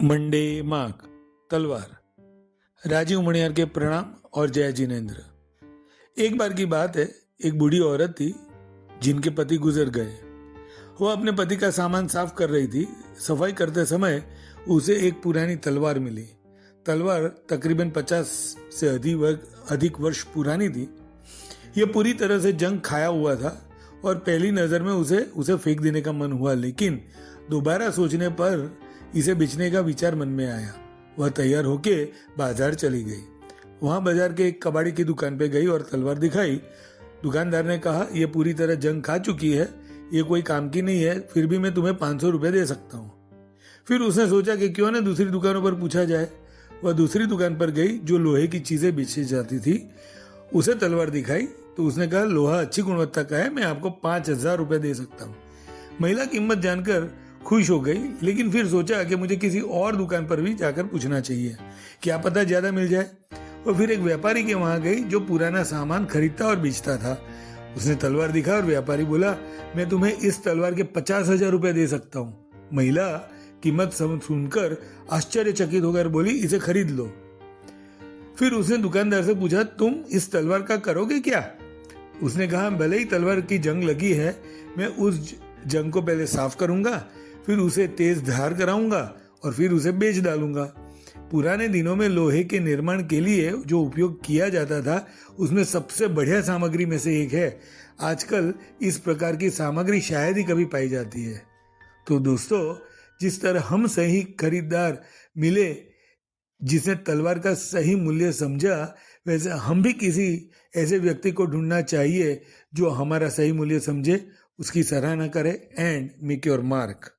Monday mark तलवार। राजीव मणियार के प्रणाम और जय जिनेन्द्र। एक बार की बात है, एक बूढ़ी औरत थी जिनके पति गुजर गए। वह अपने पति का सामान साफ कर रही थी। सफाई करते समय उसे एक पुरानी तलवार मिली। तलवार तकरीबन 50 से अधिक वर्ष पुरानी थी। यह पूरी तरह से जंग खाया हुआ था और पहली नजर में उसे फेंक देने का मन हुआ, लेकिन दोबारा सोचने पर इसे बेचने का विचार मन में आया। वह तैयार होके बाजार चली गई। वहां बाजार के एक कबाड़ी की दुकान पे गई और तलवार दिखाई। दुकानदार ने कहा, यह पूरी तरह जंग खा चुकी है, ये कोई काम की नहीं है, फिर भी मैं तुम्हें 500 रुपए दे सकता हूँ। फिर उसने सोचा कि क्यों ना दूसरी दुकानों पर पूछा जाए। वह दूसरी दुकान पर गई जो लोहे की चीजें बेची जाती थी। उसे तलवार दिखाई तो उसने कहा, लोहा अच्छी गुणवत्ता का है, मैं आपको 5000 रुपए दे सकता हूँ। महिला कीमत जानकर खुश हो गई, लेकिन फिर सोचा कि मुझे किसी और दुकान पर भी जाकर पूछना चाहिए, क्या पता ज्यादा मिल जाए। और फिर एक व्यापारी के वहां गई जो पुराना सामान खरीदता और बेचता था। उसने तलवार दिखा और व्यापारी बोला, मैं तुम्हें इस तलवार के 50,000 रुपए दे सकता हूँ। महिला कीमत सुनकर आश्चर्यचकित होकर बोली, इसे खरीद लो। फिर उसने दुकानदार से पूछा, तुम इस तलवार का करोगे क्या? उसने कहा, भले ही तलवार की जंग लगी है, मैं उस जंग को पहले साफ करूंगा, फिर उसे तेज धार कराऊंगा और फिर उसे बेच डालूंगा। पुराने दिनों में लोहे के निर्माण के लिए जो उपयोग किया जाता था उसमें सबसे बढ़िया सामग्री में से एक है। आजकल इस प्रकार की सामग्री शायद ही कभी पाई जाती है। तो दोस्तों, जिस तरह हम सही खरीदार मिले जिसने तलवार का सही मूल्य समझा, वैसे हम भी किसी ऐसे व्यक्ति को ढूंढना चाहिए जो हमारा सही मूल्य समझे, उसकी सराहना करे एंड मेक योर मार्क।